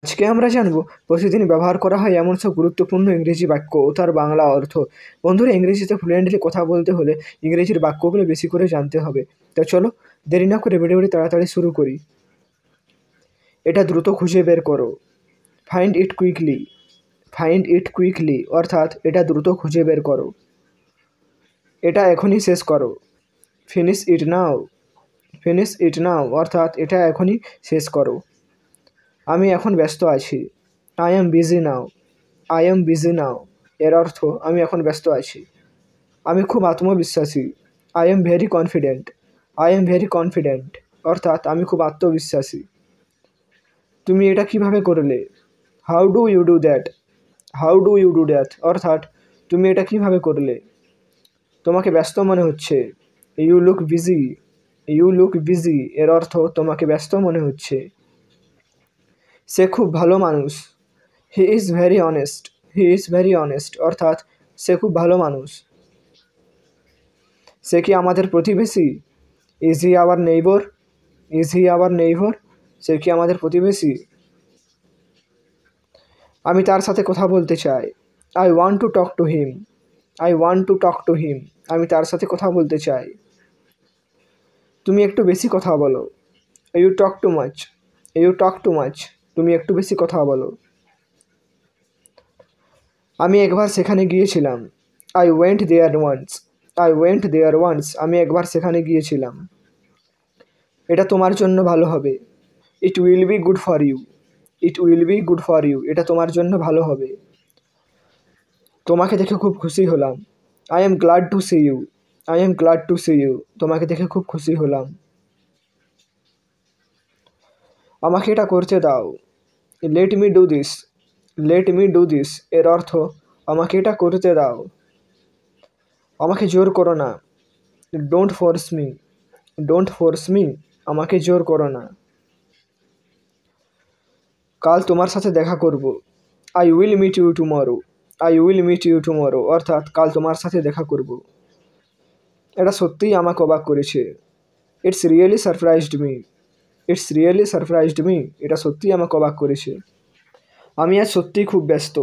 আজকে আমরা জানবো প্রতিদিন ব্যবহার করা হয় এমন সব গুরুত্বপূর্ণ ইংরেজি বাক্য ও তার বাংলা অর্থ। বন্ধুরা, ইংরেজিতে ফ্লুয়েন্টলি কথা বলতে হলে ইংরেজির বাক্যগুলো বেশি করে জানতে হবে। তো চলো দেরি না করে ভিডিওটি তাড়াতাড়ি শুরু করি। এটা দ্রুত খুঁজে বের করো। Find it quickly. Find it quickly অর্থাৎ এটা দ্রুত খুঁজে বের করো। এটা এখনই শেষ করো। Finish it now. Finish it নাও অর্থাৎ এটা এখনই শেষ করো। আমি এখন ব্যস্ত আছি। I am busy now. I am busy now এর অর্থ আমি এখন ব্যস্ত আছি। আমি খুব আত্মবিশ্বাসী। I am very confident. I am very confident অর্থাৎ আমি খুব আত্মবিশ্বাসী। তুমি এটা কিভাবে করলে? How do you do that. How do you do that অর্থাৎ তুমি এটা কিভাবে করলে। তোমাকে ব্যস্ত মনে হচ্ছে। You look busy. You look busy এর অর্থ তোমাকে ব্যস্ত মনে হচ্ছে। সে খুব ভালো মানুষ। He is very honest. He is very honest অর্থাৎ সে খুব ভালো মানুষ। সে কি আমাদের প্রতিবেশী? Is he our neighbour. Is he our neighbour সে কি আমাদের প্রতিবেশী? আমি তার সাথে কথা বলতে চাই। I want to talk to him. I want to talk to him আমি তার সাথে কথা বলতে চাই। তুমি একটু বেশি কথা বলো। You talk too much. You talk too much তুমি একটু বেশি কথা বলো। আমি একবার সেখানে গিয়েছিলাম। I went there once. I went there once আমি একবার সেখানে গিয়েছিলাম। এটা তোমার জন্য ভালো হবে। It will be good for you. It will be good for you এটা তোমার জন্য ভালো হবে। তোমাকে দেখে খুব খুশি হলাম। I am glad to see you. I am glad to see you তোমাকে দেখে খুব খুশি হলাম। আমাকে এটা করতে দাও। Let me do this. Let me do this এর অর্থ আমাকে এটা করতে দাও। আমাকে জোর করো না। Don't force me. Don't force me আমাকে জোর করো না। কাল তোমার সাথে দেখা করব। I will meet you tomorrow. I will meet you tomorrow অর্থাৎ কাল তোমার সাথে দেখা করব। এটা সত্যিই আমাকে অবাক করেছে। It's really surprised me. It's really surprised me এটা সত্যিই আমাকে অবাক করেছে। আমি আজ সত্যিই খুব ব্যস্ত।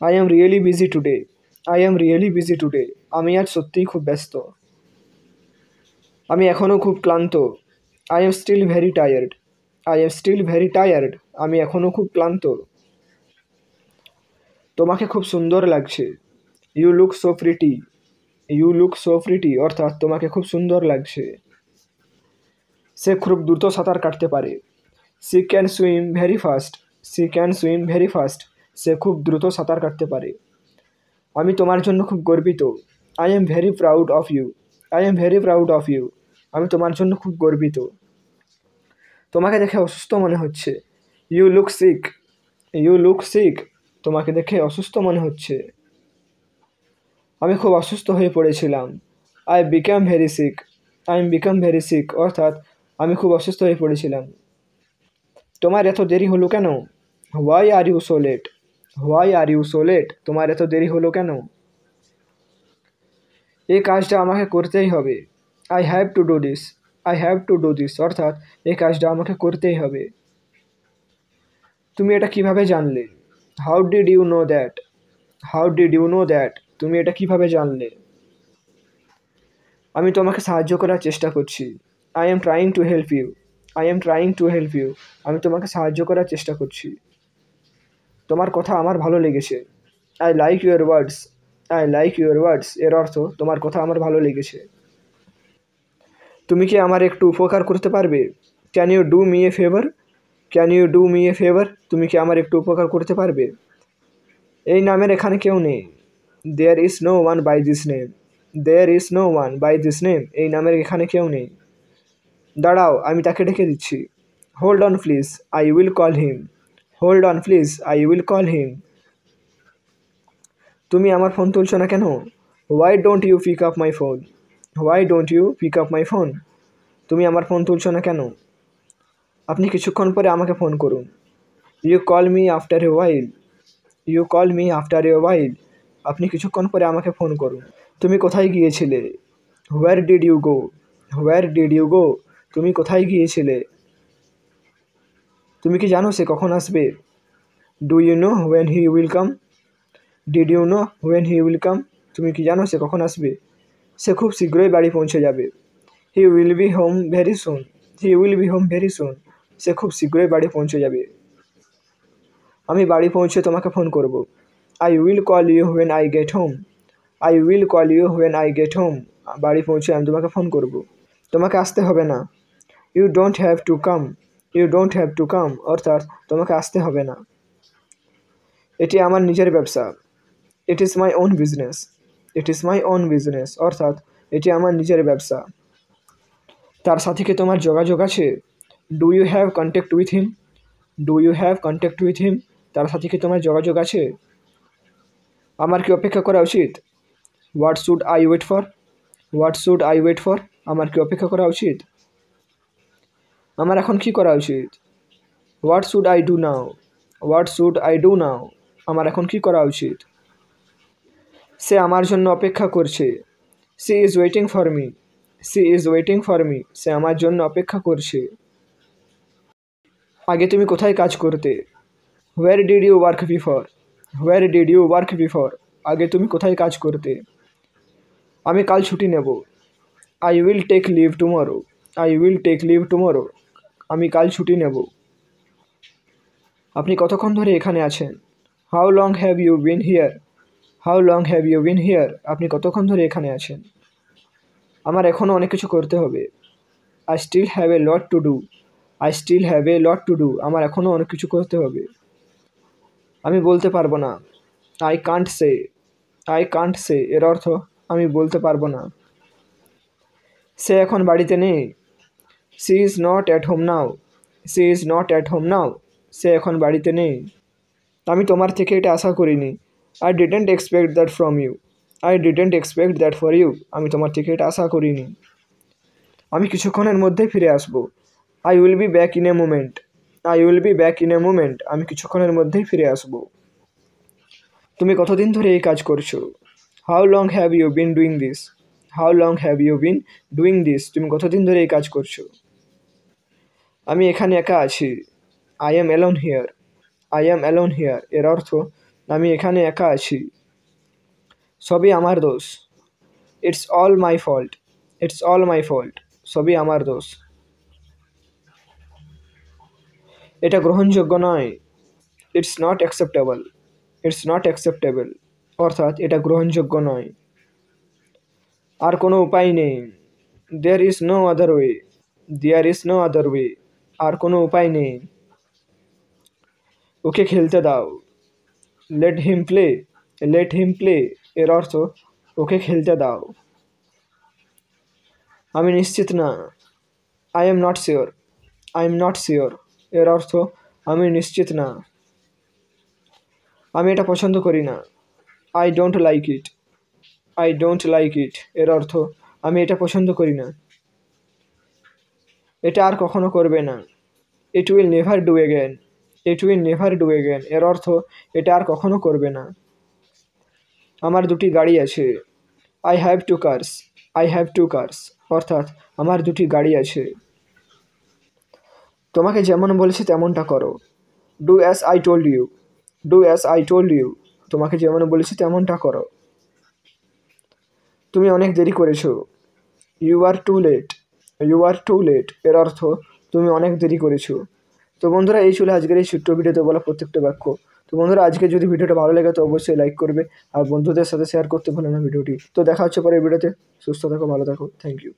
I am really busy today. I am really busy today আমি আজ সত্যিই খুব ব্যস্ত। আমি এখনও খুব ক্লান্ত। I am still very tired. I am still very tired আমি এখনও খুব ক্লান্ত। তোমাকে খুব সুন্দর লাগছে। You look so pretty. You look so pretty অর্থাৎ তোমাকে খুব সুন্দর লাগছে। সে খুব দ্রুত সাঁতার কাটতে পারে। She can swim very fast. She can swim very fast সে খুব দ্রুত সাঁতার কাটতে পারে। আমি তোমার জন্য খুব গর্বিত। I am very proud of you. I am very proud of you আমি তোমার জন্য খুব গর্বিত। তোমাকে দেখে অসুস্থ মনে হচ্ছে। You look sick. You look sick তোমাকে দেখে অসুস্থ মনে হচ্ছে। আমি খুব অসুস্থ হয়ে পড়েছিলাম। I become very sick. I am become very sick অর্থাৎ আমি খুব অসুস্থ হয়ে পড়েছিলাম। তোমার এত দেরি হলো কেন? Why are you so late. Why are you so late তোমার এত দেরি হলো কেন? এই কাজটা আমাকে করতেই হবে। I have to do this. I have to do this অর্থাৎ এই কাজটা আমাকে করতেই হবে। তুমি এটা কিভাবে জানলে? How did you know that. How did you know that তুমি এটা কিভাবে জানলে? আমি তোমাকে সাহায্য করার চেষ্টা করছি। I am trying to help you. I am trying to help you আমি তোমাকে সাহায্য করার চেষ্টা করছি। তোমার কথা আমার ভালো লেগেছে। I like your words. I like your words এর অর্থ তোমার কথা আমার ভালো লেগেছে। তুমি কি আমার একটু উপকার করতে পারবে? Can you do me a favour. Can you do me a favour তুমি কি আমার একটু উপকার করতে পারবে? এই নামের এখানে কেউ নেই। There is no one by this name. There is no one by this name এই নামের এখানে কেউ নেই। দাঁড়াও আমি তাকে ডেকে দিচ্ছি। Hold on please I will call him. Hold on please I will call him. তুমি আমার ফোন তুলছো না কেন? Why don't you pick up my phone. Why don't you pick up my phone তুমি আমার ফোন তুলছো না কেন? আপনি কিছুক্ষণ পরে আমাকে ফোন করুন। You call me after a while. You call me after a while আপনি কিছুক্ষণ পরে আমাকে ফোন করুন। তুমি কোথায় গিয়েছিলে? Where did you go. Where did you go তুমি কোথায় গিয়েছিলে? তুমি কি জানো সে কখন আসবে? Do you know when he will come? Did you know when he will come? তুমি কি জানো সে কখন আসবে? সে খুব শীঘ্রই বাড়ি পৌঁছে যাবে। He will be home very soon. He will be home very soon. সে খুব শীঘ্রই বাড়ি পৌঁছে যাবে। আমি বাড়ি পৌঁছে তোমাকে ফোন করব। I will call you when I get home. I will call you when I get home. বাড়ি পৌঁছে আমি তোমাকে ফোন করব। তোমাকে আসতে হবে না। You don't have to come. You don't have to come, অর্থাৎ তোমাকে আসতে হবে না। এটি আমার নিজের ব্যবসা। It is my own business. It is my own business, অর্থাৎ এটি আমার নিজের ব্যবসা। তার সাথে কি তোমার যোগাযোগ আছে? Do you have contact with him? Do you have contact with him? তার সাথে কি তোমার যোগাযোগ আছে? আমার কি অপেক্ষা করা উচিত? What should I wait for? What should I wait for? আমার কি অপেক্ষা করা উচিত? আমার এখন কি করা উচিত? What should I do now? What should I do now? আমার এখন কি করা উচিত? সে আমার জন্য অপেক্ষা করছে। She is waiting for me. She is waiting for me. সে আমার জন্য অপেক্ষা করছে। আগে তুমি কোথায় কাজ করতে? Where did you work before? Where did you work before? আগে তুমি কোথায় কাজ করতে? আমি কাল ছুটি নেব। I will take leave tomorrow. I will take leave tomorrow. আমি কাল ছুটি নেব। আপনি কতক্ষণ ধরে এখানে আছেন? How long have you been here? How long have you been here? আপনি কতক্ষণ ধরে এখানে আছেন? আমার এখনও অনেক কিছু করতে হবে। I still have a lot to do. I still have a lot to do. আমার এখনও অনেক কিছু করতে হবে। আমি বলতে পারবো না। I can't say. I can't say এর অর্থ আমি বলতে পারবো না। সে এখন বাড়িতে নেই। She is not at home now. She is not at home now. সে এখন বাড়িতে নেই। আমি তোমার থেকে এটা আশা করিনি। I didn't expect that from you. I didn't expect that for you. আমি তোমার থেকে এটা আশা করিনি। আমি কিছুক্ষণের মধ্যেই ফিরে আসব। I will be back in a moment. I will be back in a moment. আমি কিছুক্ষণের মধ্যেই ফিরে আসব। তুমি কতদিন ধরে এই কাজ করছো? How long have you been doing this? How long have you been doing this? তুমি কতদিন ধরে এই কাজ করছো? আমি এখানে একা আছি। I am alone here. I am alone here এর অর্থ আমি এখানে একা আছি। সবই আমার দোষ। It's all my fault. It's all my fault. সবই আমার দোষ। এটা গ্রহণযোগ্য নয়। It's not acceptable. It's not acceptable, অর্থাৎ এটা গ্রহণযোগ্য নয়। আর কোনো উপায় নেই। There is no other way. There is no other way. আর কোনো উপায় নেই। ওকে খেলতে দাও। Let him play. Late him play এর অর্থ ওকে খেলতে দাও। আমি নিশ্চিত না। I am not sure. I am not sure এর অর্থ আমি নিশ্চিত না। আমি এটা পছন্দ করি না। I don't like it. I don't like it এর অর্থ আমি এটা পছন্দ করি না। এটা আর কখনো করবে না। It will never do again. It will never do again এর অর্থ এটা আর কখনো করবে না। আমার দুটি গাড়ি আছে। I have two cars. I have two cars অর্থাৎ আমার দুটি গাড়ি আছে। তোমাকে যেমন বলেছি তেমনটা করো। Do as I told you. Do as I told you. তোমাকে যেমন বলেছি তেমনটা করো। তুমি অনেক দেরি করেছো। You are too late. You are too late এর অর্থ তুমি অনেক দেরি করেছো। তো বন্ধুরা, এই ছিল আজকের এই ছোট্ট ভিডিওতে বলা প্রত্যেকটা বাক্য। তো বন্ধুরা, আজকে যদি ভিডিওটা ভালো লাগে তো অবশ্যই লাইক করবে আর বন্ধুদের সাথে শেয়ার করতে ভুলো না ভিডিওটি। তো দেখা হচ্ছে পরের ভিডিওতে। সুস্থ থাকো, ভালো থাকো। Thank you.